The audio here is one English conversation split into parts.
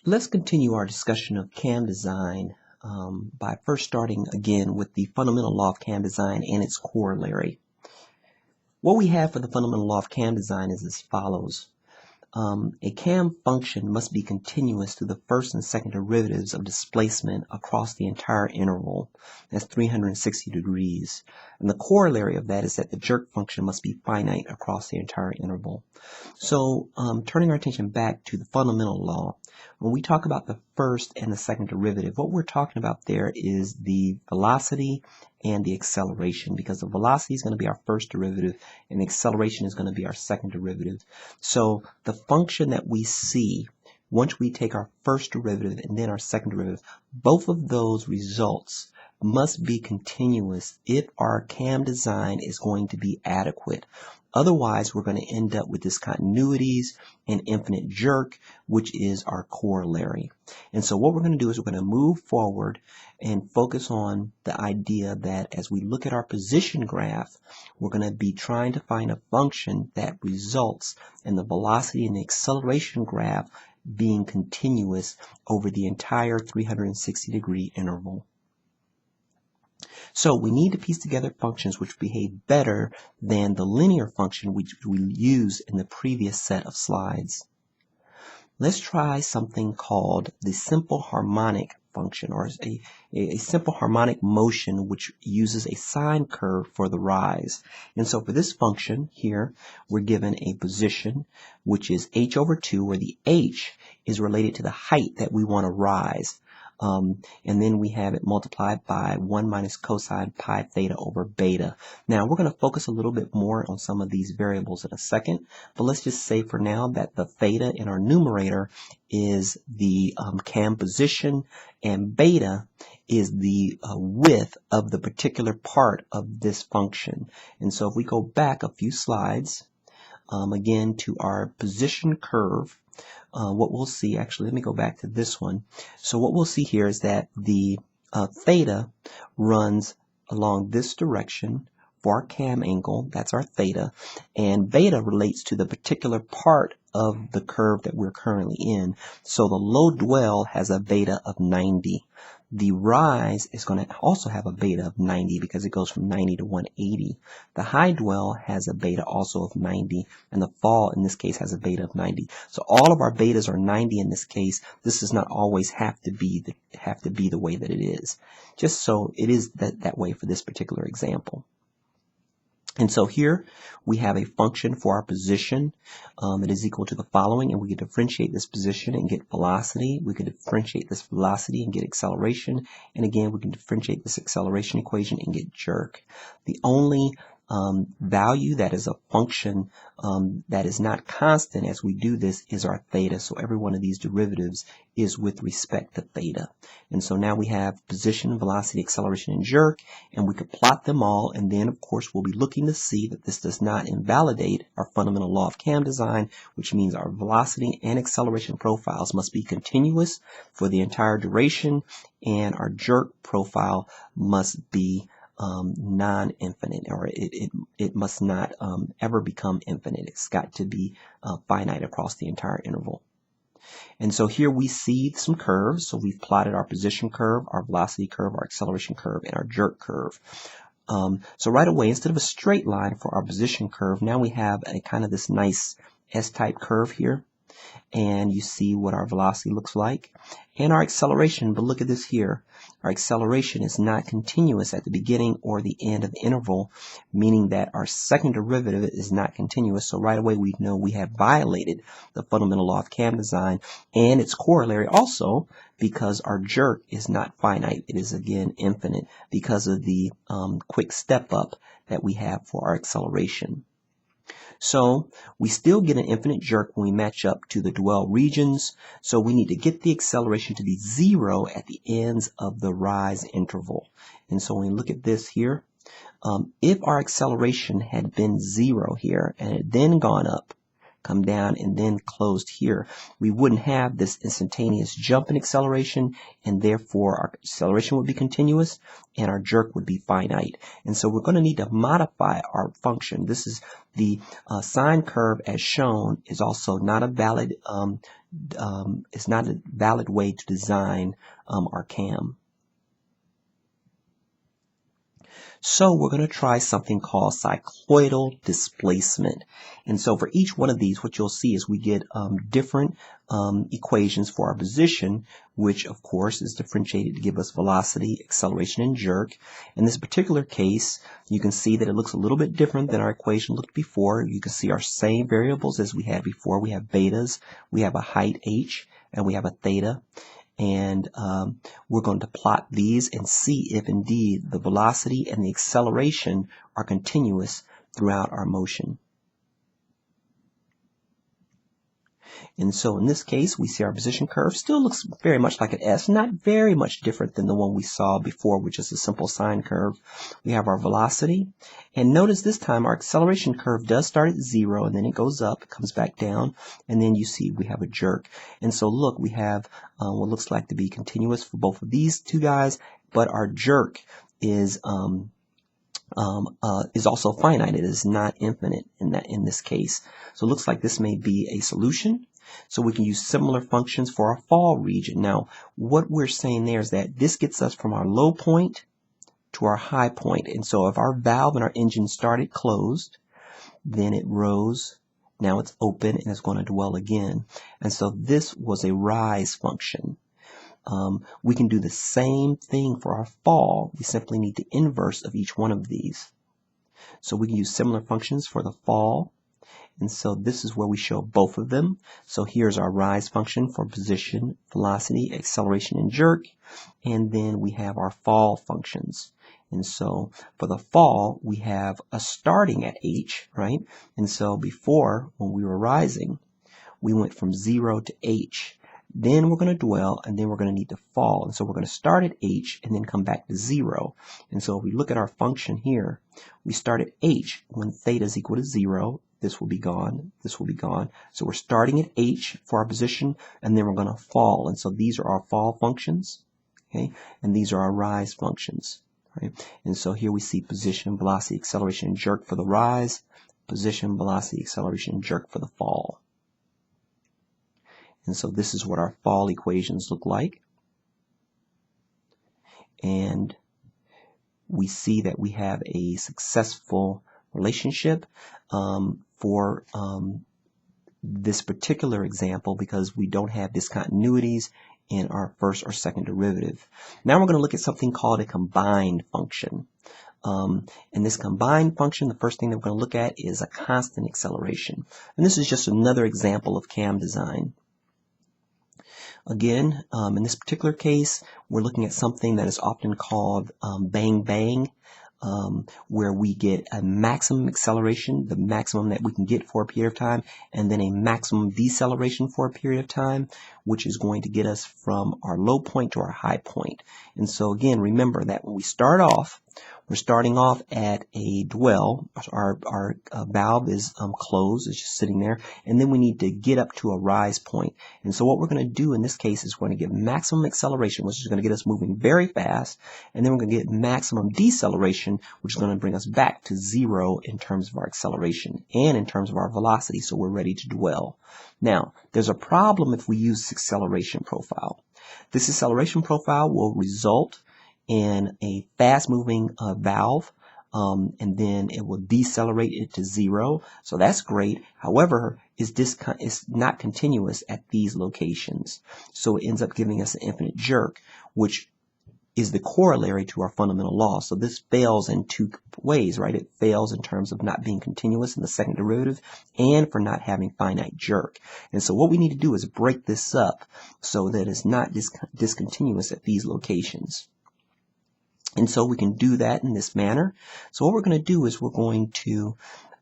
Let's continue our discussion of CAM design by first starting again with the fundamental law of CAM design and its corollary. What we have for the fundamental law of CAM design is as follows. A CAM function must be continuous to the first and second derivatives of displacement across the entire interval. That's 360 degrees. And the corollary of that is that the jerk function must be finite across the entire interval. So turning our attention back to the fundamental law, when we talk about the first and the second derivative, what we're talking about there is the velocity and the acceleration, because the velocity is going to be our first derivative and the acceleration is going to be our second derivative. So the function that we see once we take our first derivative and then our second derivative, both of those results must be continuous if our CAM design is going to be adequate. Otherwise, we're going to end up with discontinuities and infinite jerk, which is our corollary. And so what we're going to do is we're going to move forward and focus on the idea that as we look at our position graph, we're going to be trying to find a function that results in the velocity and the acceleration graph being continuous over the entire 360-degree interval. So we need to piece together functions which behave better than the linear function which we used in the previous set of slides. Let's try something called the simple harmonic function, or a simple harmonic motion which uses a sine curve for the rise. And so for this function here, we're given a position which is h over 2, where the h is related to the height that we want to rise. And then we have it multiplied by 1 minus cosine pi theta over beta. Now we're going to focus a little bit more on some of these variables in a second, but let's just say for now that the theta in our numerator is the CAM position and beta is the width of the particular part of this function. And so if we go back a few slides, again to our position curve, what we'll see, actually let me go back to this one. So what we'll see here is that the theta runs along this direction for our CAM angle, that's our theta, and beta relates to the particular part of the curve that we're currently in. So the low dwell has a beta of 90. The rise is going to also have a beta of 90 because it goes from 90 to 180. The high dwell has a beta also of 90, and the fall in this case has a beta of 90. So all of our betas are 90 in this case. This does not always have to be the way that it is. Just so it is that way for this particular example. And so here we have a function for our position. It is equal to the following, and we can differentiate this position and get velocity. We can differentiate this velocity and get acceleration. And again, we can differentiate this acceleration equation and get jerk. The only value that is a function that is not constant as we do this is our theta. So every one of these derivatives is with respect to theta. And so now we have position, velocity, acceleration, and jerk, and we could plot them all, and then of course we'll be looking to see that this does not invalidate our fundamental law of CAM design, which means our velocity and acceleration profiles must be continuous for the entire duration, and our jerk profile must be non-infinite, or it must not ever become infinite. It's got to be finite across the entire interval. And so here we see some curves. So we've plotted our position curve, our velocity curve, our acceleration curve, and our jerk curve. So right away, instead of a straight line for our position curve, now we have a kind of this nice S-type curve here. And you see what our velocity looks like and our acceleration. But look at this here. Our acceleration is not continuous at the beginning or the end of the interval, meaning that our second derivative is not continuous. So right away we know we have violated the fundamental law of CAM design and its corollary also, because our jerk is not finite. It is again infinite because of the quick step up that we have for our acceleration. So we still get an infinite jerk when we match up to the dwell regions. So we need to get the acceleration to be 0 at the ends of the rise interval. And so when we look at this here, if our acceleration had been 0 here and had then gone up, come down, and then closed here, we wouldn't have this instantaneous jump in acceleration, and therefore our acceleration would be continuous and our jerk would be finite. And so we're going to need to modify our function. This is the sine curve as shown is also not a valid it's not a valid way to design our cam. So we're going to try something called cycloidal displacement. And so for each one of these, what you'll see is we get different equations for our position, which of course is differentiated to give us velocity, acceleration, and jerk. In this particular case, you can see that it looks a little bit different than our equation looked before. You can see our same variables as we had before. We have betas, we have a height h, and we have a theta. And we're going to plot these and see if indeed the velocity and the acceleration are continuous throughout our motion. And so in this case, we see our position curve still looks very much like an S, not very much different than the one we saw before, which is a simple sine curve. We have our velocity, and notice this time our acceleration curve does start at 0, and then it goes up, it comes back down, and then you see we have a jerk. And so look, we have what looks like to be continuous for both of these two guys, but our jerk is also finite. It is not infinite in this case. So it looks like this may be a solution. So we can use similar functions for our fall region. Now, what we're saying there is that this gets us from our low point to our high point. And so if our valve and our engine started closed, then it rose. Now it's open and it's going to dwell again. And so this was a rise function. We can do the same thing for our fall. We simply need the inverse of each one of these. So we can use similar functions for the fall. And so this is where we show both of them. So here's our rise function for position, velocity, acceleration, and jerk. And then we have our fall functions. And so for the fall, we have a starting at h, right? And so before, when we were rising, we went from 0 to h. Then we're going to dwell, and then we're going to need to fall. And so we're going to start at h and then come back to 0. And so if we look at our function here, we start at h when theta is equal to 0. This will be gone. This will be gone. So we're starting at h for our position, and then we're going to fall. And so these are our fall functions, okay? And these are our rise functions, right? And so here we see position, velocity, acceleration, and jerk for the rise, position, velocity, acceleration, and jerk for the fall. And so this is what our fall equations look like. And we see that we have a successful relationship for this particular example because we don't have discontinuities in our first or second derivative. Now we're going to look at something called a combined function. In this combined function, the first thing that we're going to look at is a constant acceleration. And this is just another example of cam design. Again, in this particular case, we're looking at something that is often called bang bang, where we get a maximum acceleration, the maximum that we can get for a period of time, and then a maximum deceleration for a period of time, which is going to get us from our low point to our high point. And so again, remember that when we start off, we're starting off at a dwell. Our valve is closed, it's just sitting there, and then we need to get up to a rise point. And so what we're going to do in this case is we're going to get maximum acceleration, which is going to get us moving very fast, and then we're going to get maximum deceleration, which is going to bring us back to 0 in terms of our acceleration and in terms of our velocity, so we're ready to dwell. Now, there's a problem if we use this acceleration profile. This acceleration profile will result in a fast-moving valve, and then it will decelerate it to 0. So that's great. However, it's not continuous at these locations. So it ends up giving us an infinite jerk, which is the corollary to our fundamental law. So this fails in two ways, right? It fails in terms of not being continuous in the second derivative and for not having finite jerk. And so what we need to do is break this up so that it's not discontinuous at these locations. And so we can do that in this manner. So what we're going to do is we're going to,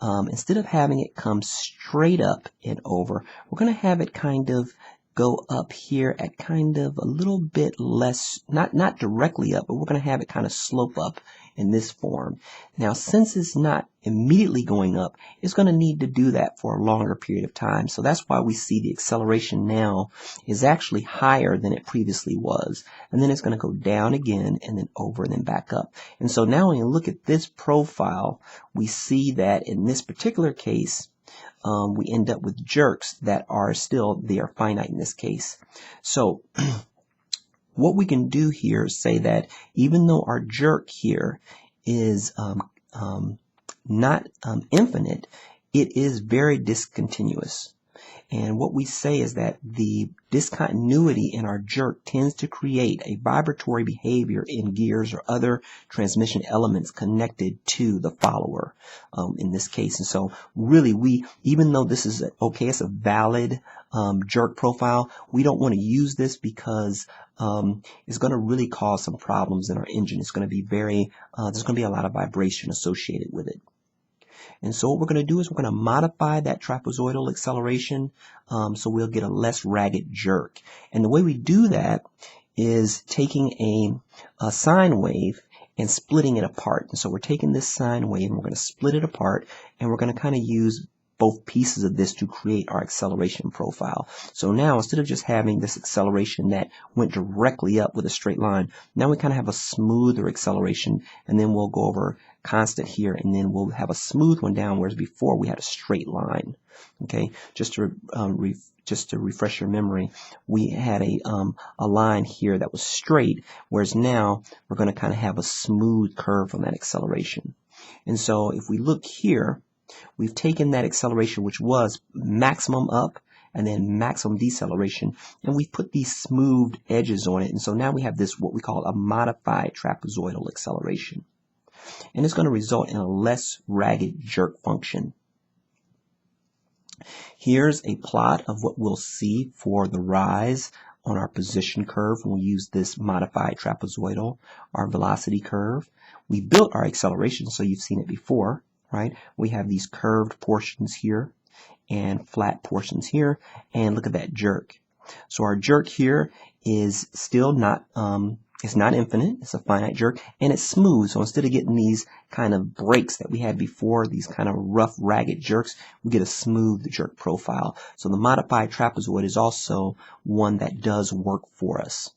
instead of having it come straight up and over, we're going to have it kind of go up here at kind of a little bit less, not directly up, but we're going to have it kind of slope up in this form. Now, since it's not immediately going up, it's going to need to do that for a longer period of time. So that's why we see the acceleration now is actually higher than it previously was. And then it's going to go down again and then over and then back up. And so now when you look at this profile, we see that in this particular case, we end up with jerks that are still, they are finite in this case. So what we can do here is say that even though our jerk here is not infinite, it is very discontinuous. And what we say is that the discontinuity in our jerk tends to create a vibratory behavior in gears or other transmission elements connected to the follower in this case. And so really even though this is it's a valid jerk profile, we don't want to use this because it's going to really cause some problems in our engine. It's going to be there's going to be a lot of vibration associated with it. And so what we're going to do is we're going to modify that trapezoidal acceleration so we'll get a less ragged jerk. And the way we do that is taking a sine wave and splitting it apart. And so we're taking this sine wave and we're going to split it apart, and we're going to kind of use both pieces of this to create our acceleration profile. So now instead of just having this acceleration that went directly up with a straight line, now we kind of have a smoother acceleration, and then we'll go over constant here, and then we'll have a smooth one down, whereas before we had a straight line. Okay, just to refresh your memory, we had a line here that was straight, whereas now we're going to kind of have a smooth curve on that acceleration. And so if we look here, we've taken that acceleration, which was maximum up and then maximum deceleration, and we've put these smoothed edges on it. And so now we have this, what we call a modified trapezoidal acceleration. And it's going to result in a less ragged jerk function. Here's a plot of what we'll see for the rise on our position curve when we use this modified trapezoidal, our velocity curve. We built our acceleration, so you've seen it before. Right? We have these curved portions here and flat portions here, and look at that jerk. So our jerk here is still not, it's not infinite, it's a finite jerk, and it's smooth. So instead of getting these kind of breaks that we had before, these kind of rough, ragged jerks, we get a smooth jerk profile. So the modified trapezoid is also one that does work for us.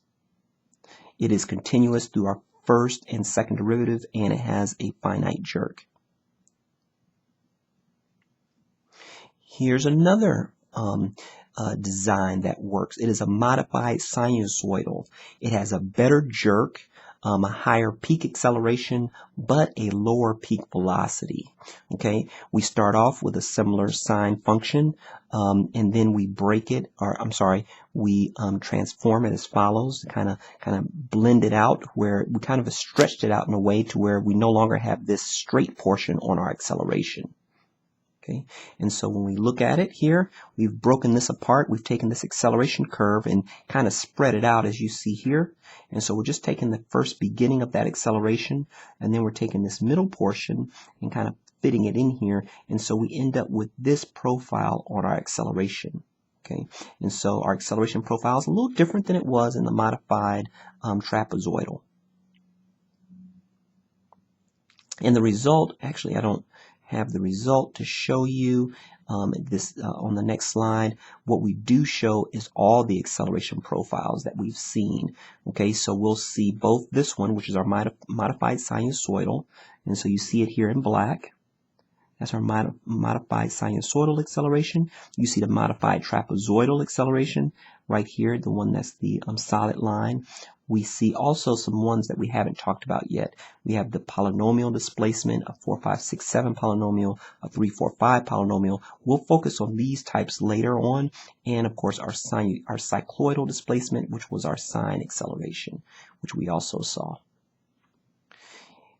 It is continuous through our first and second derivative, and it has a finite jerk. Here's another design that works. It is a modified sinusoidal. It has a better jerk, a higher peak acceleration, but a lower peak velocity. Okay, we start off with a similar sine function, and then we break it, we transform it as follows, kind of blend it out, where we kind of stretched it out in a way to where we no longer have this straight portion on our acceleration. Okay, and so when we look at it here, we've broken this apart. We've taken this acceleration curve and kind of spread it out as you see here. And so we're just taking the first beginning of that acceleration, and then we're taking this middle portion and kind of fitting it in here. And so we end up with this profile on our acceleration. Okay, and so our acceleration profile is a little different than it was in the modified trapezoidal. And the result, actually I don't have the result to show you on the next slide. What we do show is all the acceleration profiles that we've seen. Okay, so we'll see both this one, which is our modified sinusoidal, and so you see it here in black. That's our modified sinusoidal acceleration. You see the modified trapezoidal acceleration right here, the one that's the solid line. We see also some ones that we haven't talked about yet. We have the polynomial displacement, a 4, 5, 6, 7 polynomial, a 3, 4, 5 polynomial. We'll focus on these types later on, and of course our cycloidal displacement, which was our sine acceleration, which we also saw.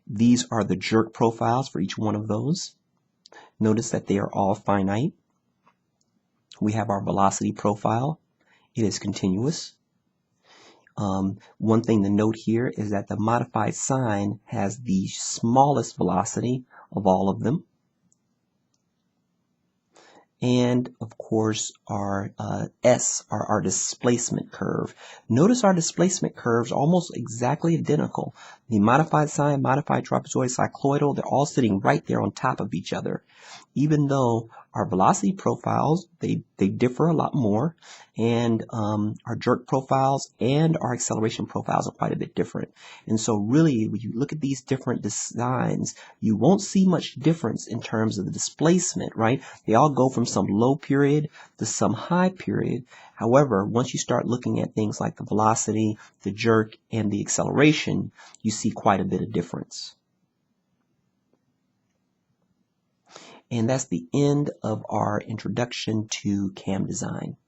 These are the jerk profiles for each one of those. Notice that they are all finite. We have our velocity profile. It is continuous. One thing to note here is that the modified sine has the smallest velocity of all of them. and of course our S are our displacement curve. Notice our displacement curves are almost exactly identical. The modified sine, modified trapezoid, cycloidal, they're all sitting right there on top of each other. Even though our velocity profiles, they differ a lot more, and our jerk profiles and our acceleration profiles are quite a bit different. And so really, when you look at these different designs, you won't see much difference in terms of the displacement, right? They all go from some low period to some high period. However, once you start looking at things like the velocity, the jerk, and the acceleration, you see quite a bit of difference. And that's the end of our introduction to CAM design.